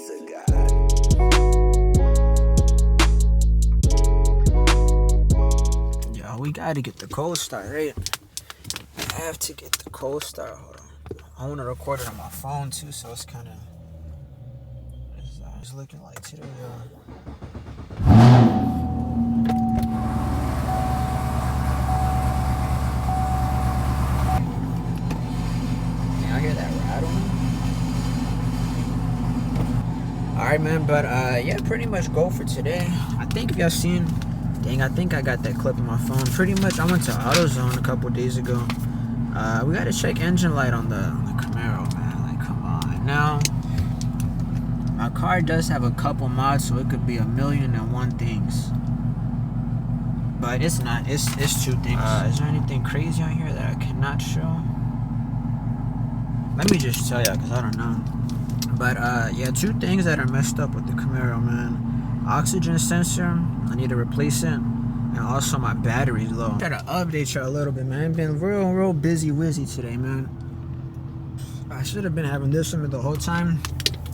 is a god. Yo, we gotta get the co-star, right? I have to get the co-star. Hold on. I want to record it on my phone too, so it's kind of. It's looking like today. Y'all hear that rattle? Alright, man, but yeah, pretty much go for today. I think if y'all seen, dang, I think I got that clip on my phone. Pretty much, I went to AutoZone a couple days ago. We gotta check engine light on the Camaro, man. Like, come on. Now, my car does have a couple mods, so it could be 1,000,001 things. But it's not. It's two things. Is there anything crazy on here that I cannot show? Let me just tell y'all, because I don't know. But yeah, two things that are messed up with the Camaro, man. Oxygen sensor, I need to replace it. And also my battery's low. Try to update y'all a little bit, man. Been real busy wizzy today, man. I should have been having this one the whole time.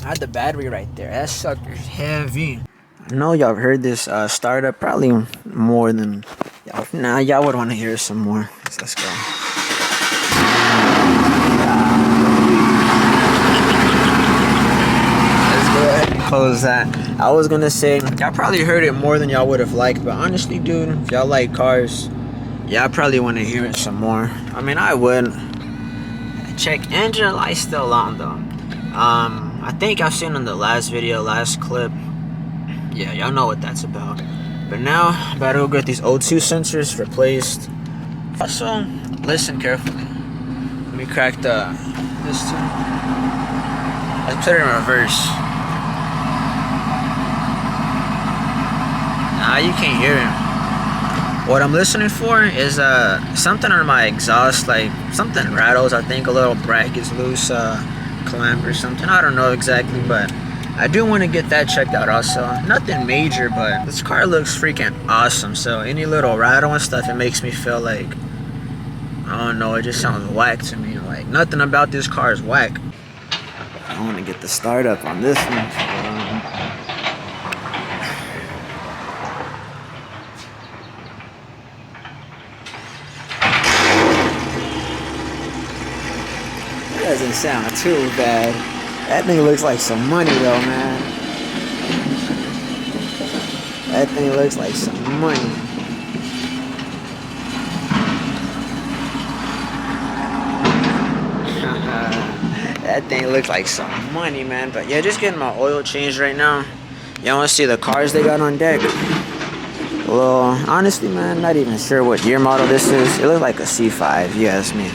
I had the battery right there. That sucker's heavy. I know y'all heard this startup probably more than y'all. Nah, y'all would want to hear some more. Let's go. Let's go ahead and close that. I was gonna say y'all probably heard it more than y'all would have liked, but honestly, dude, if y'all like cars, y'all probably want to hear it some more. I mean, I would. Check engine light still on though. I think I've seen in the last video, last clip. Yeah, y'all know what that's about. But now, I'm about to go get these O2 sensors replaced. Also, listen carefully. Let me crack this too. Let's put it in reverse. Nah, you can't hear him. What I'm listening for is something on my exhaust, like something rattles. I think a little bracket's loose. Clamp or something, I don't know exactly, but I do want to get that checked out also. Nothing major, but this car looks freaking awesome, so any little rattle and stuff, it makes me feel like, I don't know, it just sounds whack to me. Like, nothing about this car is whack. I want to get the startup on this one. Doesn't sound too bad. That thing looks like some money though, man. That thing looks like some money. That thing looks like some money, man. But yeah, just getting my oil changed right now. Y'all wanna see the cars they got on deck? Well, honestly, man, not even sure what year model this is. It looks like a C5, you ask me.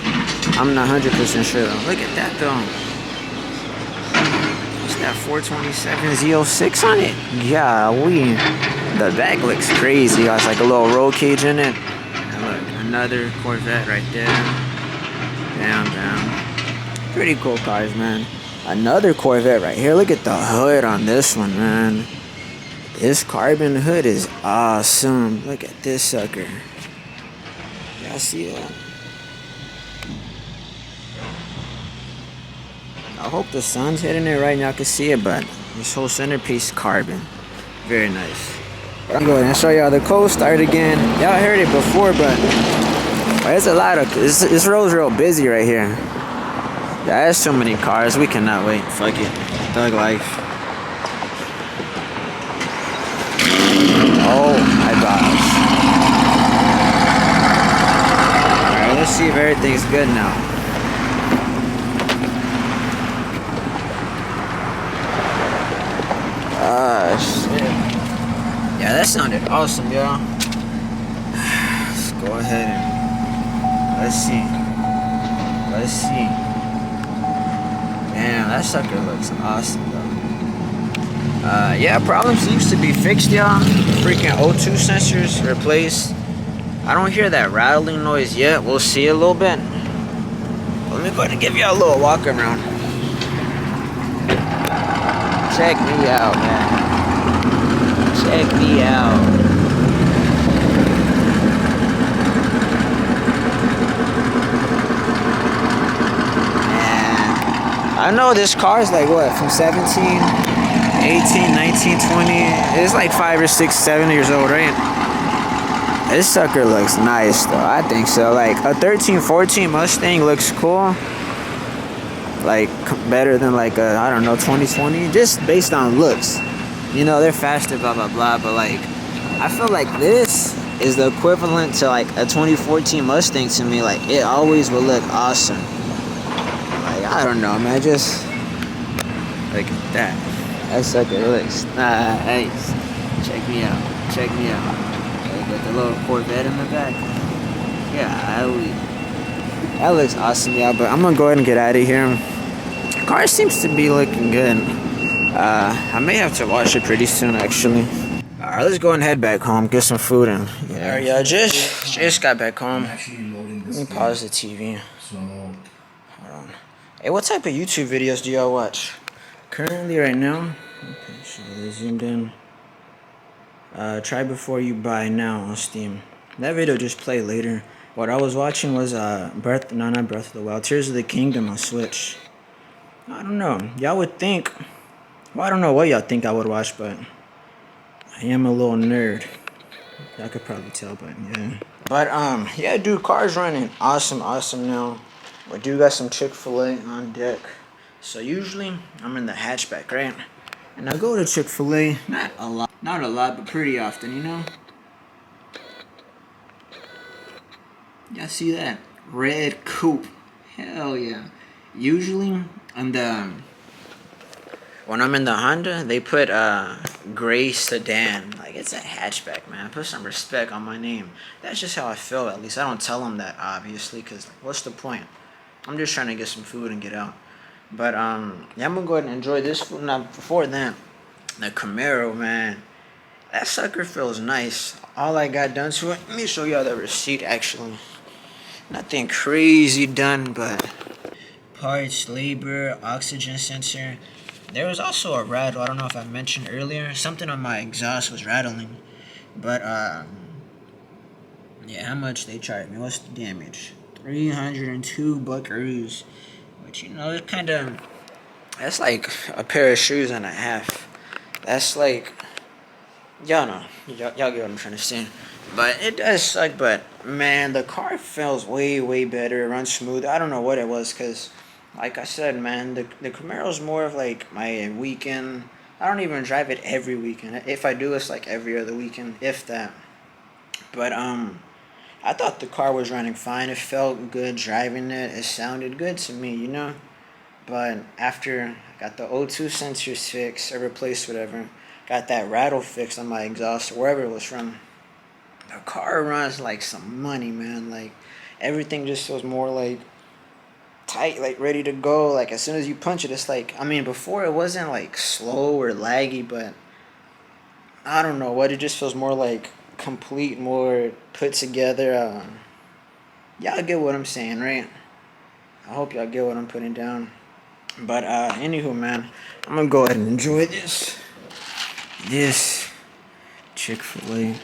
I'm not 100% sure though. Look at that though. What's that 427 Z06 on it? Yeah, the back looks crazy. Got like a little roll cage in it. And look, another Corvette right there. Bam. Pretty cool cars, man. Another Corvette right here. Look at the hood on this one, man. This carbon hood is awesome. Look at this sucker. Y'all see that? I hope the sun's hitting it right now. I can see it, but this whole centerpiece carbon. Very nice. I'm going to show y'all the co-start again. Y'all heard it before, but there's a lot of... This road's real busy right here. Yeah, there's so many cars. We cannot wait. Fuck it. Thug life. Oh my gosh. Alright, let's see if everything's good now. Ah, shit. Yeah, that sounded awesome, y'all. Let's go ahead and let's see. Damn, that sucker looks awesome, though. Yeah, problem seems to be fixed, y'all. Freaking O2 sensors replaced. I don't hear that rattling noise yet. We'll see a little bit. Let me go ahead and give y'all a little walk around. Check me out, man. Check me out. Man, I know this car is like what, from 17? 18, 19, 20. It's like 5 or 6, 7 years old, right? This sucker looks nice though. I think so. Like a 13, 14 Mustang looks cool. Like better than like a, I don't know, 2020. Just based on looks. You know, they're faster, blah blah blah. But like, I feel like this is the equivalent to like a 2014 Mustang to me. Like it always will look awesome. Like I don't know, man. Just look at that. That sucker looks nice. Check me out. Check me out. With the little Corvette in the back. Yeah, that looks awesome, yeah. But I'm gonna go ahead and get out of here. Car seems to be looking good. I may have to wash it pretty soon, actually. All right, let's go and head back home, get some food, and yeah. All right, y'all, just got back home. Let me pause the TV. Hold on. Hey, what type of YouTube videos do y'all watch? Currently, right now. Okay, so they zoomed in. Try before you buy now on Steam. That video just played later. What I was watching was not Breath of the Wild, Tears of the Kingdom on Switch. I don't know. Y'all would think. Well, I don't know what y'all think I would watch, but I am a little nerd. Y'all could probably tell, but yeah. But yeah, dude, car's running awesome now. We do got some Chick-fil-A on deck. So usually I'm in the hatchback, right? And I go to Chick-fil-A, not a lot, but pretty often, you know? Y'all see that? Red coupe. Hell yeah. Usually, when I'm in the Honda, they put gray sedan. Like, it's a hatchback, man. Put some respect on my name. That's just how I feel, at least. I don't tell them that, obviously, because what's the point? I'm just trying to get some food and get out. But, yeah, I'm going to go ahead and enjoy this food. Now, before that, the Camaro, man, that sucker feels nice. All I got done to it, let me show y'all the receipt, actually. Nothing crazy done, but parts, labor, oxygen sensor. There was also a rattle. I don't know if I mentioned earlier. Something on my exhaust was rattling. But, yeah, how much they charged me? What's the damage? 302 buckaroos. But, you know, it kind of, that's like a pair of shoes and a half. That's like, y'all know. Y'all get what I'm trying to say. But it does suck, but, man, the car feels way better. It runs smooth. I don't know what it was, because, like I said, man, the Camaro's more of, like, my weekend. I don't even drive it every weekend. If I do, it's, like, every other weekend, if that. But, I thought the car was running fine. It felt good driving it. It sounded good to me, you know? But after I got the O2 sensors fixed or replaced, whatever, got that rattle fixed on my exhaust, wherever it was from, the car runs like some money, man. Like, everything just feels more, like, tight, like, ready to go. Like, as soon as you punch it, it's like, I mean, before it wasn't, like, slow or laggy, but I don't know what, it just feels more, like, complete, more put together. Y'all get what I'm saying, right? I hope y'all get what I'm putting down. But, anywho, man, I'm gonna go ahead and enjoy this Chick-fil-A.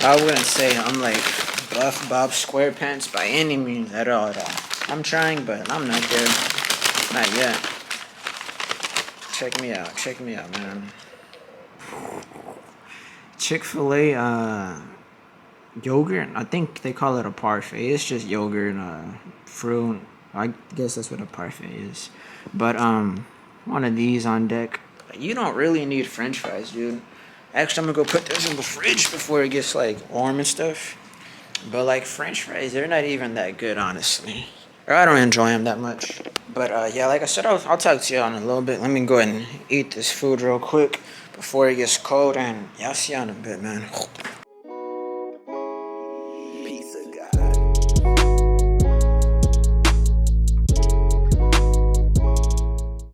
I wouldn't say I'm like Buff Bob SquarePants by any means at all. I'm trying, but I'm not there. Not yet. Check me out, man. Chick-fil-A, yogurt. I think they call it a parfait. It's just yogurt, fruit. I guess that's what a parfait is. But, one of these on deck. You don't really need French fries, dude. Actually, I'm gonna go put this in the fridge before it gets, like, warm and stuff. But, like, French fries, they're not even that good, honestly. Or I don't enjoy them that much. But, yeah, like I said, I'll talk to y'all in a little bit. Let me go ahead and eat this food real quick before it gets cold. And y'all see y'all in a bit, man.